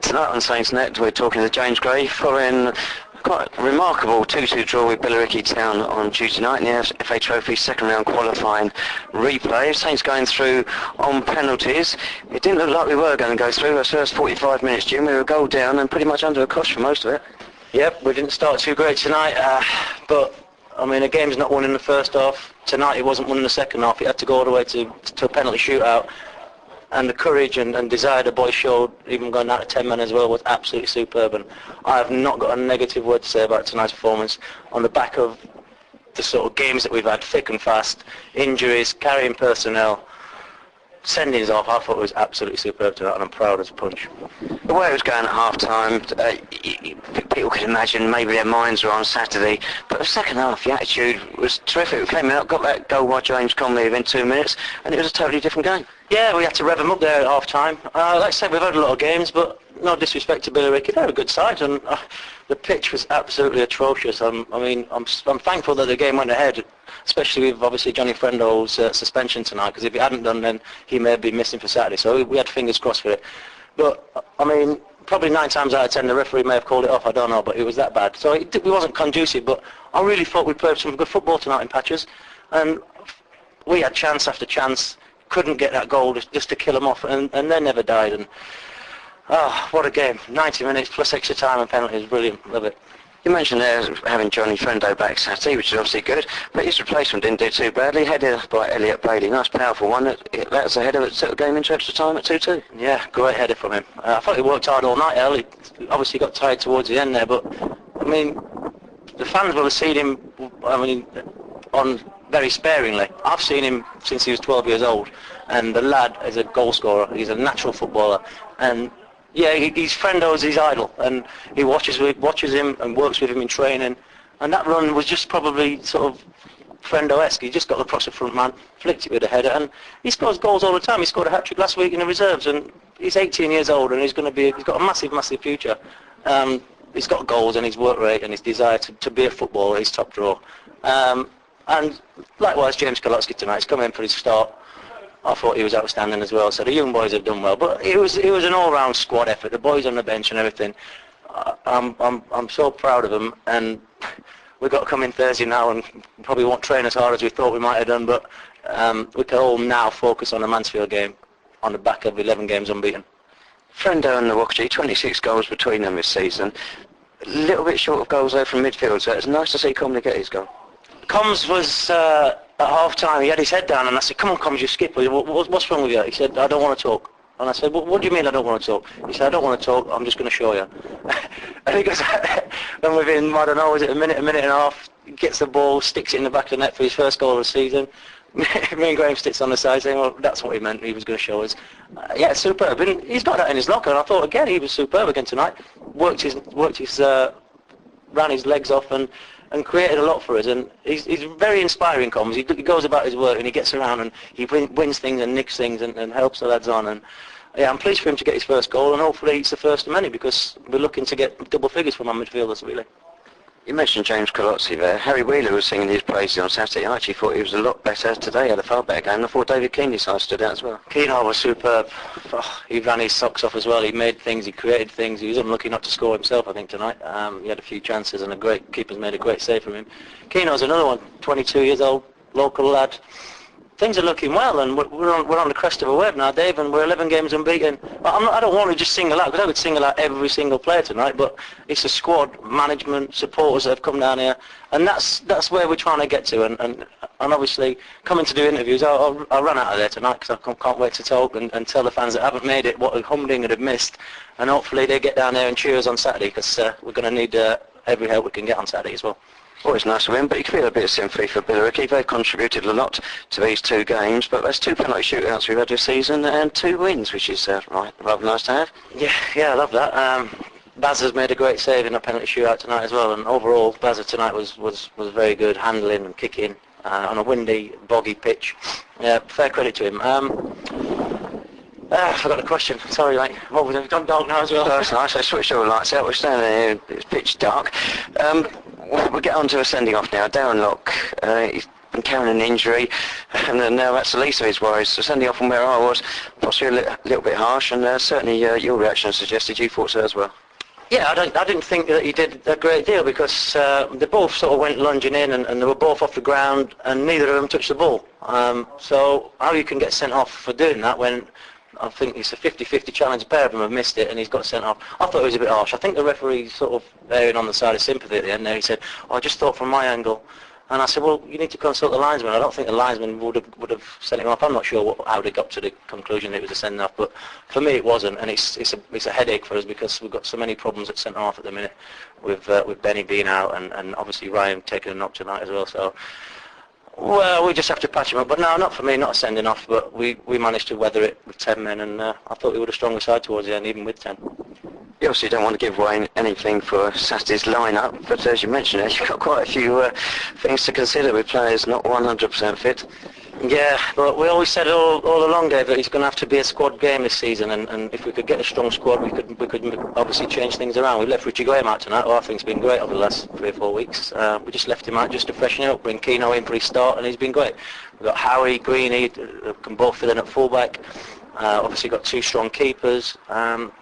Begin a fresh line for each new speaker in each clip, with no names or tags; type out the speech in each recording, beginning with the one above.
Tonight on Saints Net we're talking to James Gray following quite a remarkable 2-2 draw with Billericay Town on Tuesday night in the FA Trophy second round qualifying replay. Saints going through on penalties. It didn't look like we were going to go through. The first 45 minutes, Jim, we were a goal down and pretty much under a cosh for most of it.
Yep, we didn't start too great tonight, but I mean, a game's not won in the first half. Tonight it wasn't won in the second half. It had to go all the way to a penalty shootout. And the courage and desire the boys showed, even going out to 10 men as well, was absolutely superb. And I have not got a negative word to say about tonight's performance on the back of the sort of games that we've had, thick and fast, injuries, carrying personnel, sendings off. I thought it was absolutely superb tonight, and I'm proud as a punch.
The way it was going at half-time, people could imagine maybe their minds were on Saturday, but the second half, the attitude was terrific. We came out, got that goal by James Conley within 2 minutes, and it was a totally different game.
Yeah, we had to rev them up there at half-time. Like I said, we've had a lot of games, but no disrespect to Billericay, they're a good side, and the pitch was absolutely atrocious. I'm thankful that the game went ahead, especially with obviously Johnny Friendo's suspension tonight, because if he hadn't done, then he may have been missing for Saturday. So we had fingers crossed for it. But I mean, probably 9 times out of 10 the referee may have called it off. I don't know, but it was that bad. So it wasn't conducive. But I really thought we played some good football tonight in patches, and we had chance after chance. Couldn't get that goal just to kill them off, and they never died. And what a game! 90 minutes plus extra time and penalties, brilliant. Love it.
You mentioned there having Johnny Friendo back Saturday, which is obviously good, but his replacement didn't do too badly. Header by Elliot Bailey, nice powerful one. That was a header that set the game into extra time at 2-2.
Yeah, great header from him. I thought he worked hard all night. He obviously got tired towards the end there, but I mean, the fans will have seen him. I mean, on very sparingly. I've seen him since he was 12 years old, and the lad is a goal scorer. He's a natural footballer, and yeah, he's Friendo's his idol, and he watches him and works with him in training, and that run was just probably sort of Friendo-esque. He just got across the front man, flicked it with a header, and he scores goals all the time. He scored a hat-trick last week in the reserves, and he's 18 years old, and he's got a massive future. He's got goals and his work rate and his desire to be a footballer. He's top draw. And likewise, James Kalotsky tonight, he's come in for his start. I thought he was outstanding as well. So the young boys have done well, but it was an all-round squad effort. The boys on the bench and everything. I'm so proud of them, and we've got to come in Thursday now, and probably won't train as hard as we thought we might have done, but we can all now focus on the Mansfield game on the back of 11 games unbeaten.
Friendo and the Wakaji, 26 goals between them this season. A little bit short of goals though from midfield, so it's nice to see Comley get his goal.
Combs was at half-time, he had his head down, and I said, come on Combs, you skipper, what's wrong with you? He said, I don't want to talk. And I said, what do you mean I don't want to talk? He said, I don't want to talk, I'm just going to show you. And he goes, then within, I don't know, was it a minute and a half, he gets the ball, sticks it in the back of the net for his first goal of the season. Me and Graham sits on the side saying, well, that's what he meant, he was going to show us. Yeah, superb, and he's got that in his locker, and I thought, again, he was superb again tonight. Ran his legs off and created a lot for us, and he's very inspiring, Combs. He goes about his work and he gets around and he wins things and nicks things and helps the lads on, and yeah, I'm pleased for him to get his first goal, and hopefully it's the first of many, because we're looking to get double figures from our midfielders, really.
You mentioned James Kalotsky there. Harry Wheeler was singing his praises on Saturday. I actually thought he was a lot better today, had a far better game. I thought David Keane stood out as well.
Keane was superb. He ran his socks off as well. He made things, he created things. He was unlucky not to score himself, I think, tonight. He had a few chances, and keeper's made a great save from him. Keane's another one, 22 years old, local lad. Things are looking well, and we're on the crest of a wave now, Dave, and we're 11 games unbeaten. I don't want to just single out, because I could single out every single player tonight, but it's a squad, management, supporters that have come down here, and that's where we're trying to get to. And obviously, coming to do interviews, I'll run out of there tonight, because I can't wait to talk and tell the fans that haven't made it what a humdinger they've missed, and hopefully they get down there and cheer us on Saturday, because we're going to need every help we can get on Saturday as well.
Always nice to win, but you can feel a bit of sympathy for Billericay. They've contributed a lot to these 2 games, but there's 2 penalty shootouts we've had this season and 2 wins, which is rather nice to have.
Yeah, I love that. Baz has made a great save in a penalty shootout tonight as well, and overall Baz tonight was very good, handling and kicking on a windy, boggy pitch. Yeah, fair credit to him. I forgot the question. Sorry, mate. What was it? We've gone dark now as well.
That's nice. I switched all the lights out. We're standing here. It's pitch dark. We'll get on to a sending off now. Darren Locke, been carrying an injury, and now that's the least of his worries. So sending off from where I was, possibly a little bit harsh, and certainly your reaction suggested you thought so as well.
Yeah, I didn't think that he did a great deal because they both sort of went lunging in and they were both off the ground and neither of them touched the ball. So how you can get sent off for doing that when I think it's a 50-50 challenge, a pair of them have missed it and he's got sent off. I thought it was a bit harsh. I think the referee sort of erring on the side of sympathy at the end there. He said, I just thought from my angle. And I said, well, you need to consult the linesman. I don't think the linesman would have sent him off. I'm not sure how they got to the conclusion it was a send-off, but for me it wasn't, and it's a headache for us because we've got so many problems at centre-half at the minute with Benny being out and obviously Ryan taking a knock tonight as well. So, well, we just have to patch him up. But no, not for me, not a sending off, but we managed to weather it with 10 men, and I thought we were the stronger side towards the end, even with 10.
You obviously don't want to give away anything for Saturday's line-up, but as you mentioned, you've got quite a few things to consider with players not 100% fit.
Yeah, but we always said all along, Dave, that it's going to have to be a squad game this season, and if we could get a strong squad, we could obviously change things around. We left Richie Graham out tonight, who I think's been great over the last 3 or 4 weeks. We just left him out just to freshen up, bring Keno in for his start, and he's been great. We've got Howie, Greeny, can both fill in at fullback. Obviously got 2 strong keepers.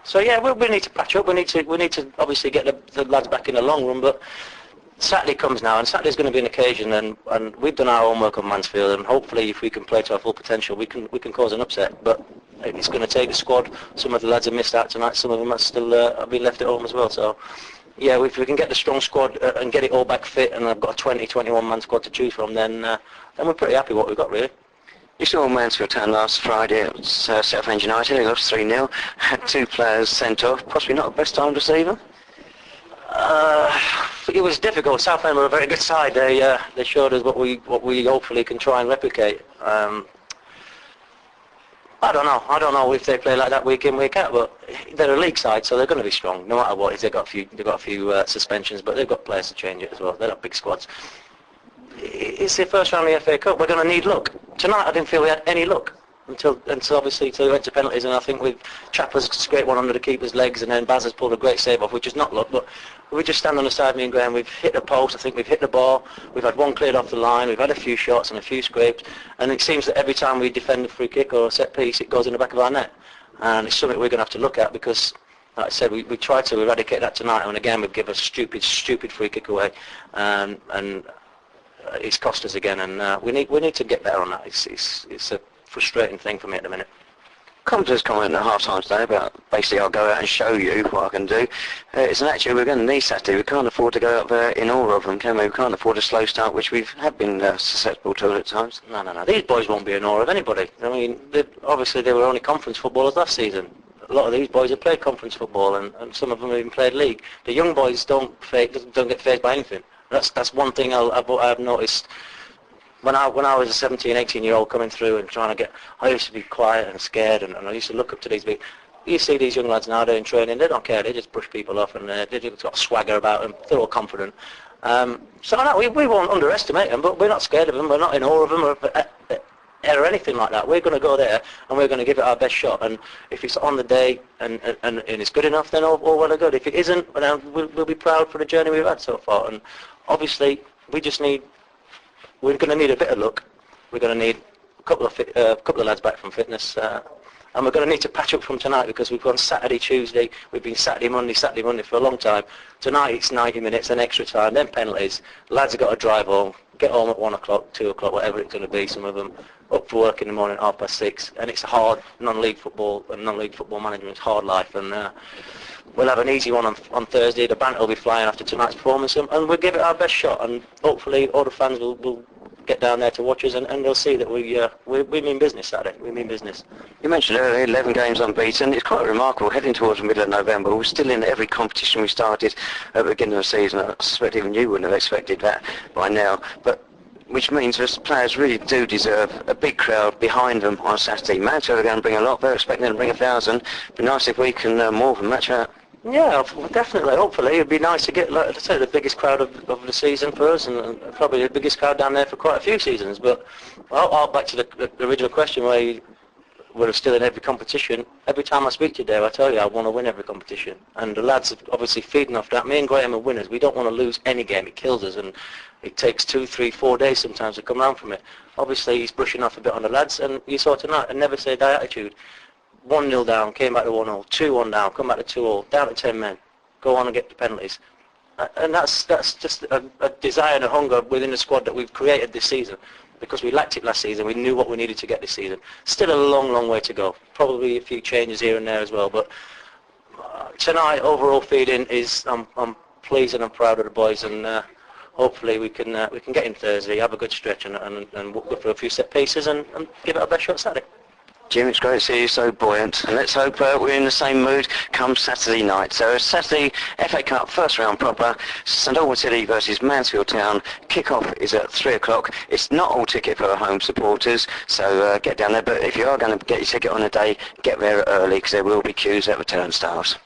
So yeah, we need to patch up. We need to obviously get the lads back in the long run, but Saturday comes now, and Saturday's going to be an occasion, and we've done our homework on Mansfield, and hopefully if we can play to our full potential, we can cause an upset. But it's going to take the squad. Some of the lads have missed out tonight. Some of them are still have been left at home as well. So yeah, if we can get the strong squad and get it all back fit, and I've got a 21 man squad to choose from, then we're pretty happy with what we've got, really.
You saw Mansfield Town last Friday at Southend United. They lost 3-0. Had 2 players sent off. Possibly not the best time to see them.
It was difficult. Southend were a very good side. They showed us what we hopefully can try and replicate. I don't know if they play like that week in, week out, but they're a league side, so they're going to be strong no matter what. They've got a few suspensions, but they've got players to change it as well. They're not big squads. It's the first round of the FA Cup. We're going to need luck. Tonight I didn't feel we had any luck until obviously we went to penalties, and I think with Chapper's scraped one under the keeper's legs, and then Baz has pulled a great save off, which is not luck, but we just stand on the side, me and Graham. We've hit the post. I think we've hit the bar. We've had one cleared off the line. We've had a few shots and a few scrapes, and it seems that every time we defend a free kick or a set piece, it goes in the back of our net, and it's something we're going to have to look at because, like I said, we tried to eradicate that tonight, and again we've given a stupid free kick away, and it's cost us again, and we need to get better on that. It's a frustrating thing for me at the minute.
Commentators comment at half-time today about basically I'll go out and show you what I can do. It's an attitude we're going to need Saturday. We can't afford to go up there in awe of them, can we? We can't afford a slow start, which we have been susceptible to at times.
No. These boys won't be in awe of anybody. I mean, obviously they were only conference footballers last season. A lot of these boys have played conference football, and some of them have even played league. The young boys don't get fazed by anything. That's one thing I've noticed. When I was a 17, 18-year-old coming through and trying to get, I used to be quiet and scared, and I used to look up to these big. You see these young lads now, they're in training, they don't care, they just brush people off, and they've just got swagger about them, they're all confident. So no, we won't underestimate them, but we're not scared of them, we're not in awe of them or anything like that. We're going to go there and we're going to give it our best shot, and if it's on the day and it's good enough, then all well and good. If it isn't, then we'll be proud for the journey we've had so far, and obviously we're going to need a bit of luck. We're going to need a couple of lads back from fitness, and we're going to need to patch up from tonight because we've gone Saturday, Tuesday, we've been Saturday, Monday for a long time. Tonight it's 90 minutes, then extra time, then penalties. Lads have got to drive home, get home at 1 o'clock, 2 o'clock, whatever it's going to be. Some of them up for work in the morning at 6:30, and it's a hard non-league football and non-league football management. It's hard life, and we'll have an easy one on Thursday. The banter will be flying after tonight's performance, and we'll give it our best shot, and hopefully all the fans will get down there to watch us, and they'll see that we mean business Saturday. We mean business.
You mentioned earlier 11 games unbeaten. It's quite remarkable. Heading towards the middle of November, we're still in every competition we started at the beginning of the season. I suspect even you wouldn't have expected that by now. But which means that players really do deserve a big crowd behind them on Saturday. Mansfield are going to bring a lot. They're expecting them to bring 1,000. It'd be nice if we can more than match that.
Yeah, definitely. Hopefully, it'd be nice to get, like I say, the biggest crowd of the season for us, and probably the biggest crowd down there for quite a few seasons. But I'll back to the original question where we're still in every competition. Every time I speak to you, Dave, I tell you I want to win every competition. And the lads are obviously feeding off that. Me and Graham are winners. We don't want to lose any game. It kills us, and it takes 2, 3, 4 days sometimes to come round from it. Obviously, he's brushing off a bit on the lads, and you saw tonight a never say die attitude. 1-0 down, came back to 1-0, 2-1 down, come back to 2-0, down to 10 men, go on and get the penalties. And that's just a desire and a hunger within the squad that we've created this season, because we lacked it last season. We knew what we needed to get this season. Still a long, long way to go. Probably a few changes here and there as well. But tonight, overall feeling is I'm pleased and I'm proud of the boys, and hopefully we can get in Thursday, have a good stretch, and go for a few set pieces and give it our best shot Saturday.
Jim, it's great to see you so buoyant, and let's hope we're in the same mood come Saturday night. So Saturday, FA Cup first round proper, St Albans City versus Mansfield Town. Kick-off is at 3 o'clock. It's not all ticket for home supporters, so get down there. But if you are going to get your ticket on a day, get there early, because there will be queues at the turnstiles.